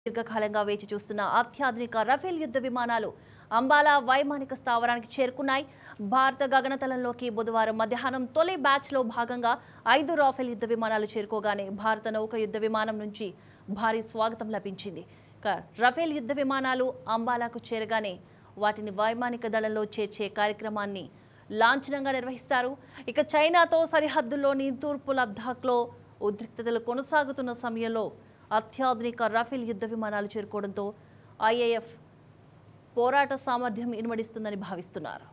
దీర్ఘకాలంగా వేచి చూస్తున్న అత్యాధునిక రఫేల్ యుద్ధ విమానాలు అంబాలా వైమానిక స్థావరానికి చేరుకున్నాయి. భారత గగనతలంలోకి బుధవారం మధ్యాహ్నం తొలి బ్యాచ్లో భాగంగా 5 రాఫెల్ యుద్ధ విమానాలు చేరుకోగానే భారత నౌక యుద్ధ విమానం నుంచి భారీ స్వాగతం లభించింది. రఫేల్ యుద్ధ విమానాలు అంబాలాకు చేరగానే వాటిని వైమానిక దళంలో చేర్చే కార్యక్రమాన్ని లాంఛనంగా నిర్వహిస్తారు. ఇక చైనాతో సరిహద్దుల్లోని తూర్పు లద్దాఖ్లో ఉద్రిక్తతలు కొనసాగుతున్న సమయంలో అత్యాధునిక రఫేల్ యుద్ధ విమానాలు చేరుకోవడంతో ఐఏఎఫ్ పోరాట సామర్థ్యం ఇనుమడిస్తుందని భావిస్తున్నారు.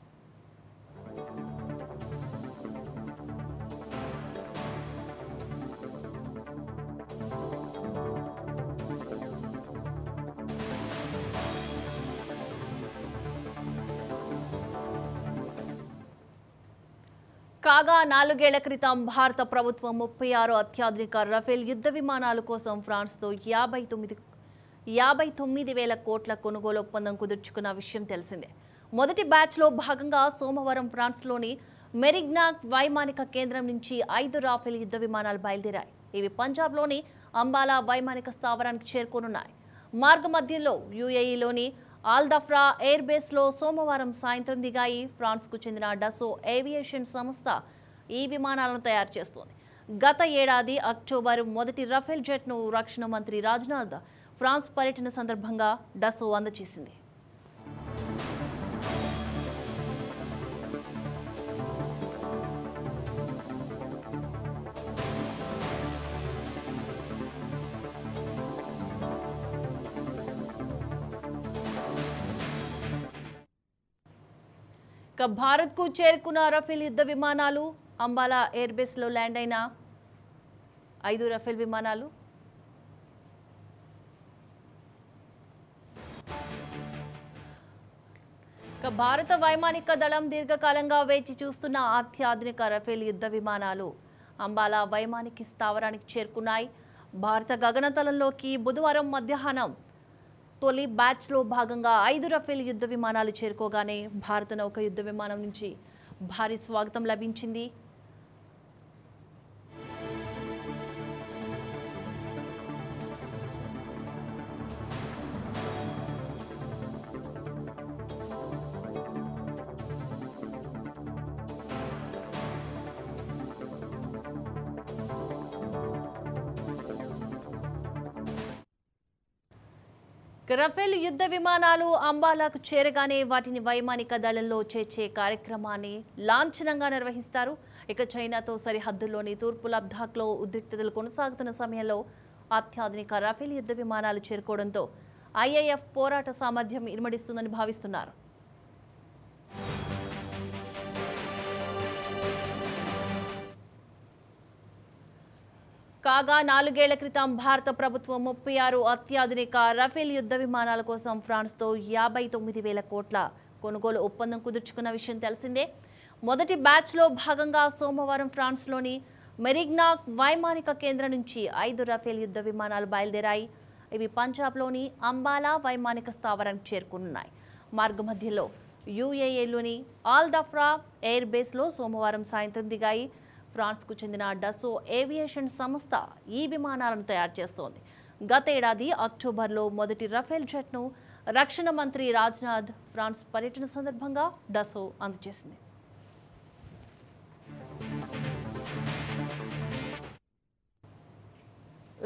కాగా 4 ఏళ్ల క్రితం భారత ప్రభుత్వం 36 అత్యాధునిక రఫేల్ యుద్ధ విమానాల కోసం ఫ్రాన్స్తో 59,000 కోట్ల కొనుగోలు ఒప్పందం కుదుర్చుకున్న విషయం తెలిసిందే. మొదటి బ్యాచ్లో భాగంగా సోమవారం ఫ్రాన్స్లోని మెరిగ్నాక్ వైమానిక కేంద్రం నుంచి 5 రాఫెల్ యుద్ధ విమానాలు బయలుదేరాయి. ఇవి పంజాబ్లోని అంబాలా వైమానిక స్థావరానికి చేరుకోనున్నాయి. మార్గమధ్యంలో యూఏఈలోని ఆల్దఫ్రా ఎయిర్ బేస్లో సోమవారం సాయంత్రం దిగాయి. ఫ్రాన్స్కు చెందిన డసో ఏవియేషన్ సంస్థ ఈ విమానాలను తయారు చేస్తోంది. గత ఏడాది అక్టోబర్ మొదటి రఫేల్ జెట్ను రక్షణ మంత్రి రాజ్నాథ్ ఫ్రాన్స్ పర్యటన సందర్భంగా డసో అందజేసింది. భారత్కు చేరుకున్న రఫేల్ యుద్ధ విమానాలు అంబాలా ఎయిర్ బేస్లో ల్యాండ్ అయిన 5 రఫేల్ విమానాలు భారత వైమానిక దళం దీర్ఘకాలంగా వేచి చూస్తున్న అత్యాధునిక రఫేల్ యుద్ధ విమానాలు అంబాలా వైమానిక స్థావరానికి చేరుకున్నాయి. భారత గగనతలంలోకి బుధవారం మధ్యాహ్నం తొలి బ్యాచ్లో భాగంగా 5 రఫేల్ యుద్ధ విమానాలు చేరుకోగానే భారత నౌక యుద్ధ విమానం నుంచి భారీ స్వాగతం లభించింది. రఫేల్ యుద్ధ విమానాలు అంబాలాకు చేరగానే వాటిని వైమానిక దళంలో చేర్చే కార్యక్రమాన్ని లాంఛనంగా నిర్వహిస్తారు. ఇక చైనాతో సరిహద్దుల్లోని తూర్పు లద్దాఖ్లో ఉద్రిక్తతలు కొనసాగుతున్న సమయంలో అత్యాధునిక రఫేల్ యుద్ధ విమానాలు చేరుకోవడంతో ఐఏఎఫ్ పోరాట సామర్థ్యం ఇనుమడిస్తుందని భావిస్తున్నారు. కాగా 4 ఏళ్ల క్రితం భారత ప్రభుత్వం 36 అత్యాధునిక రఫేల్ యుద్ధ విమానాల కోసం ఫ్రాన్స్తో 59,000 కోట్ల కొనుగోలు ఒప్పందం కుదుర్చుకున్న విషయం తెలిసిందే. మొదటి బ్యాచ్లో భాగంగా సోమవారం ఫ్రాన్స్లోని మెరిగ్నాక్ వైమానిక కేంద్రం నుంచి 5 రఫేల్ యుద్ధ విమానాలు బయలుదేరాయి. ఇవి పంజాబ్లోని అంబాలా వైమానిక స్థావరానికి చేరుకున్నాయి. మార్గమధ్యంలో యూఏఈలోని ఆల్దఫ్రా ఎయిర్ బేస్లో సోమవారం సాయంత్రం దిగాయి. ఫ్రాన్స్కు చెందిన డసో ఏవియేషన్ సంస్థ ఈ విమానాలను తయారు చేస్తోంది. గత ఏడాది అక్టోబర్లో మొదటి రఫేల్ జెట్ను రక్షణ మంత్రి రాజ్నాథ్ ఫ్రాన్స్ పర్యటన సందర్భంగా డసో అందజేసింది.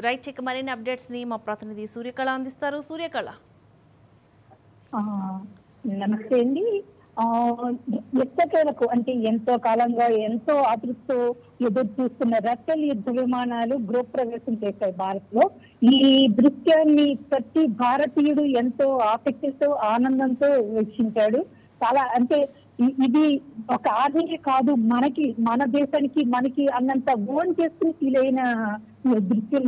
రైట్ చెక్ మరిన్ని అప్డేట్స్ ని మా ప్రతినిధి సూర్యకళ అందిస్తారు. సూర్యకళ, నమస్తే అండి. ఎట్టకేలకు అంటే ఎంతో కాలంగా ఎంతో ఆతృతతో ఎదురు చూస్తున్న రఫేల్ యుద్ధ విమానాలు గృహప్రవేశం చేశాయి భారత్ లో. ఈ దృశ్యాన్ని ప్రతి భారతీయుడు ఎంతో ఆసక్తితో ఆనందంతో వీక్షించాడు. చాలా అంటే ఇది ఒక ఆర్మీ కాదు, మన దేశానికి మనకి అన్నంత ఓన్ చేసుకుని ఫీల్ అయిన దృశ్యం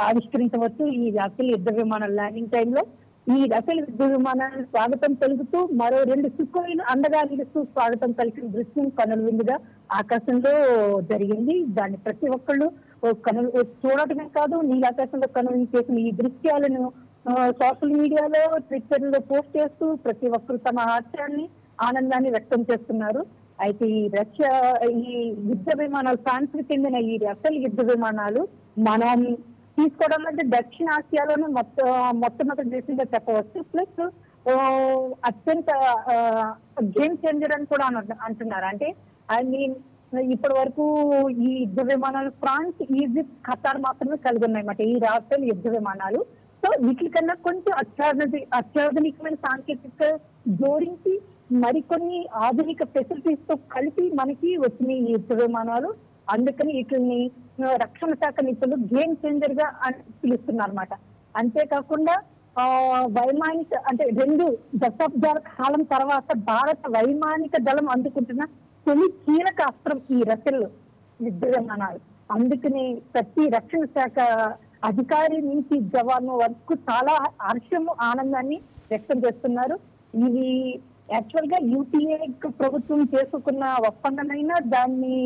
ఆవిష్కరించవచ్చు ఈ రఫేల్ యుద్ధ విమానాల ల్యాండింగ్ టైంలో. ఈ రఫేల్ యుద్ధ విమానాన్ని స్వాగతం పలుకుతూ మరో 2 సుఖోయిలు అండగా నిలుస్తూ స్వాగతం పలికిన దృశ్యం కనుల విందుగా ఆకాశంలో జరిగింది. దాన్ని ప్రతి ఒక్కళ్ళు కనులు చూడటమే కాదు, నీలాకాశంలో కనులు చేసిన ఈ దృశ్యాలను సోషల్ మీడియాలో, ట్విట్టర్ లో పోస్ట్ చేస్తూ ప్రతి ఒక్కరు తమ హాస్యాన్ని, ఆనందాన్ని వ్యక్తం చేస్తున్నారు. అయితే ఈ యుద్ధ విమానాలు, ఫ్రాన్స్ కి చెందిన ఈ రఫేల్ యుద్ధ విమానాలు మనం తీసుకోవడం అంటే దక్షిణాసియాలోనే మొట్టమొదటి దేశంగా చెప్పవచ్చు. ప్లస్ అత్యంత గేమ్ చేంజర్ అని కూడా అంటున్నారు. అంటే ఐ మీన్ ఇప్పటి వరకు ఈ యుద్ధ విమానాలు ఫ్రాన్స్, ఈజిప్ట్, ఖతార్ మాత్రమే కలిగి ఉన్నాయన్నమాట ఈ రాఫెల్ యుద్ధ విమానాలు. సో వీటికన్నా కొంచెం అత్యాధునికమైన సాంకేతిక జోడించి మరికొన్ని ఆధునిక ఫెసిలిటీస్ తో కలిపి మనకి వచ్చిన ఈ యుద్ధ విమానాలు. అందుకని వీటిని రక్షణ శాఖ నిపుణులు గేమ్ చేంజర్ గా పిలుస్తున్నారు అన్నమాట. అంతేకాకుండా వైమానిక అంటే 2 దశాబ్దాల కాలం తర్వాత భారత వైమానిక దళం అందుకుంటున్న తొలి కీలక అస్త్రం ఈ రఫేల్ యుద్ధ విమానాలు. అందుకని ప్రతి రక్షణ శాఖ అధికారి నుంచి జవాను వరకు చాలా హర్షము, ఆనందాన్ని వ్యక్తం చేస్తున్నారు. ఇది యాక్చువల్ గా యూపీఏ ప్రభుత్వం చేసుకున్న ఒప్పందమైనా దాన్ని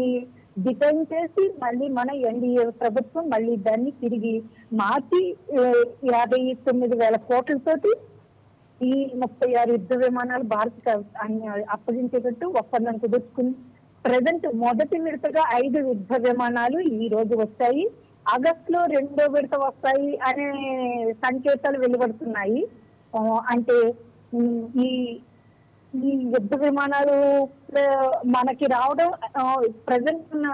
డిజైన్ చేసి మళ్ళీ మన ఎన్డీఏ ప్రభుత్వం మళ్ళీ దాన్ని తిరిగి మార్చి 59,000 కోట్లతోటి ఈ 36 యుద్ధ విమానాలు భారత్ అప్పగించేటట్టు ఒప్పందం కుదుర్చుకుంది. ప్రజెంట్ మొదటి విడతగా 5 యుద్ధ విమానాలు ఈ రోజు వస్తాయి. ఆగస్టులో 2వ విడత వస్తాయి అనే సంకేతాలు వెలువడుతున్నాయి. అంటే ఈ ఈ యుద్ధ విమానాలు మనకి రావడం ప్రజెంట్ ఉన్న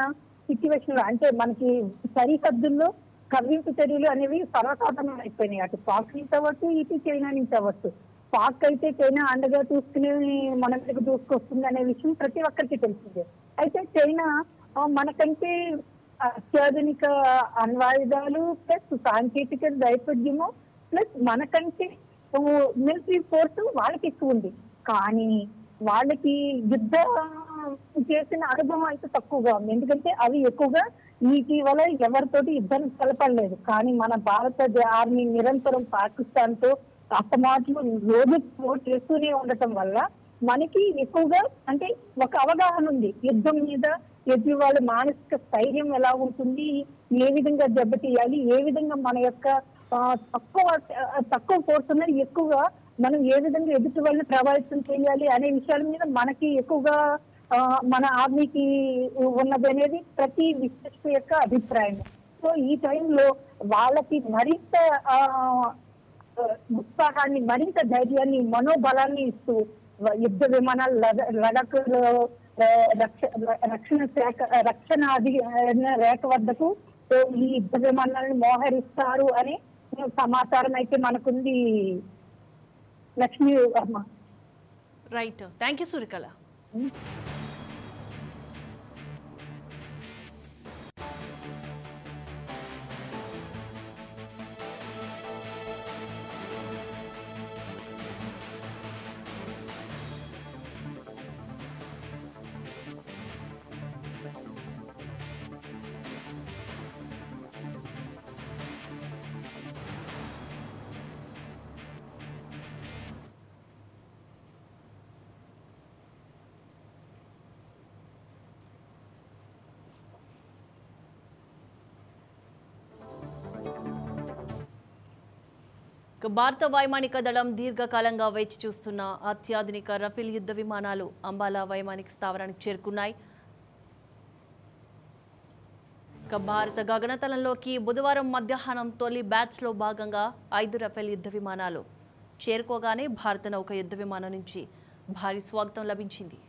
సిచ్యువేషన్ లో అంటే మనకి సరిహద్దుల్లో కవ్వింపు చర్యలు అనేవి సర్వసాధారణం అయిపోయినాయి. అటు పాక్ నుంచి అవ్వచ్చు, ఇటు చైనా నుంచి అవ్వచ్చు. పాక్ అయితే చైనా అండగా చూసుకుని మన దగ్గర దూసుకొస్తుంది అనే విషయం ప్రతి ఒక్కరికి తెలిసిందే. అయితే చైనా మనకంటే అత్యాధునిక అణ్వాయుధాలు ప్లస్ సాంకేతిక నైపుణ్యము ప్లస్ మనకంటే మిలిటరీ ఫోర్స్ వాళ్ళకి ఎక్కువ ఉంది. కానీ వాళ్ళకి యుద్ధ చేసిన అనుభవం అయితే తక్కువగా ఉంది. ఎందుకంటే అవి ఎక్కువగా ఇటీవల ఎవరితోటి యుద్ధానికి కలపడలేదు. కానీ మన భారత ఆర్మీ నిరంతరం పాకిస్తాన్ తో అస్తమాట్లు రోజు పోర్ చేస్తూనే ఉండటం వల్ల మనకి ఎక్కువగా అంటే ఒక అవగాహన ఉంది యుద్ధం మీద. ఎదుటి వాళ్ళ మానసిక స్థైర్యం ఎలా ఉంటుంది, ఏ విధంగా దెబ్బతీయాలి, ఏ విధంగా మన యొక్క తక్కువ ఫోర్స్ ఉన్నది ఎక్కువగా మనం ఏ విధంగా ఎదుటి వాళ్ళని ప్రభావితం చేయాలి అనే విషయాల మీద మనకి ఎక్కువగా మన ఆర్మీకి ఉన్నది అనేది ప్రతి విశ్లేషక యొక్క అభిప్రాయం. సో ఈ టైంలో వాళ్ళకి మరింత ఉత్సాహాన్ని, మరింత ధైర్యాన్ని, మనోబలాన్ని ఇస్తూ యుద్ధ విమానాలు లడాఖ్ లో రక్షణ రేఖ వద్దకు ఈ యుద్ధ విమానాలను మోహరిస్తారు అనే సమాచారం అయితే మనకుంది. Lakshmi Varma. Right, thank you Suryakala. భారత వైమానిక దళం దీర్ఘకాలంగా వేచి చూస్తున్న అత్యాధునిక రఫేల్ యుద్ధ విమానాలు అంబాలా వైమానిక స్థావరానికి చేరుకున్నాయి. భారత గగనతలంలోకి బుధవారం మధ్యాహ్నం తొలి బ్యాచ్లో భాగంగా 5 రఫేల్ యుద్ధ విమానాలు చేరుకోగానే భారత నౌక యుద్ధ విమానం నుంచి భారీ స్వాగతం లభించింది.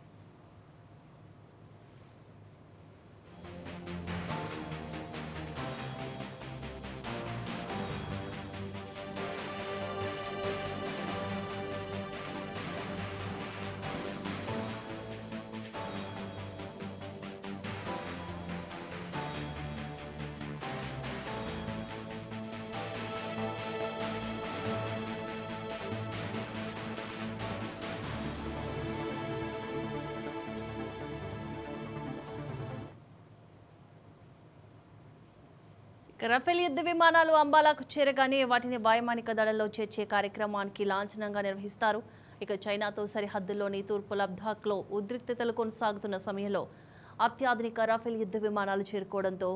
రఫేల్ యుద్ధ విమానాలు అంబాలాకు చేరగానే వాటిని వైమానిక దళంలో చేర్చే కార్యక్రమానికి లాంఛనంగా నిర్వహిస్తారు. ఇక చైనాతో సరిహద్దుల్లోని తూర్పు లద్దాఖ్లో ఉద్రిక్తతలు కొనసాగుతున్న సమయంలో అత్యాధునిక రఫేల్ యుద్ధ విమానాలు చేరుకోవడంతో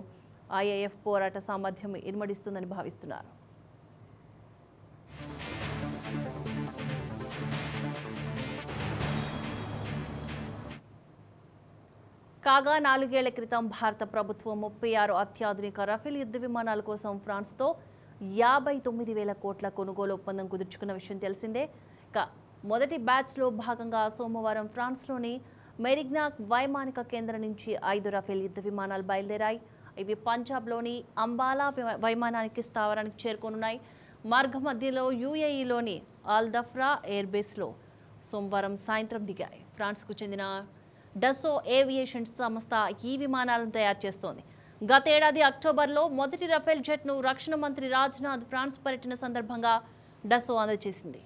ఐఏఎఫ్ పోరాట సామర్థ్యం ఇనుమడిస్తుందని భావిస్తున్నారు. కాగా 4 ఏళ్ల క్రితం భారత ప్రభుత్వం 36 అత్యాధునిక రఫేల్ యుద్ధ విమానాల కోసం ఫ్రాన్స్తో 59,000 కోట్ల కొనుగోలు ఒప్పందం కుదుర్చుకున్న విషయం తెలిసిందే. ఇక మొదటి బ్యాచ్లో భాగంగా సోమవారం ఫ్రాన్స్లోని మెరిగ్నాక్ వైమానిక కేంద్రం నుంచి 5 రఫేల్ యుద్ధ విమానాలు బయలుదేరాయి. ఇవి పంజాబ్లోని అంబాలా వైమానానికి స్థావరానికి చేరుకోనున్నాయి. మార్గ మధ్యలో యూఏఈలోని ఆల్దఫ్రా ఎయిర్బేస్లో సోమవారం సాయంత్రం దిగాయి. ఫ్రాన్స్కు చెందిన డసో ఏవియేషన్ సంస్థ ఈ విమానాలను తయారు చేస్తోంది. గతేడాది అక్టోబర్లో మొదటి రఫేల్ జెట్ను రక్షణ మంత్రి రాజ్నాథ్ ఫ్రాన్స్ పర్యటన సందర్భంగా డసో అందజేసింది.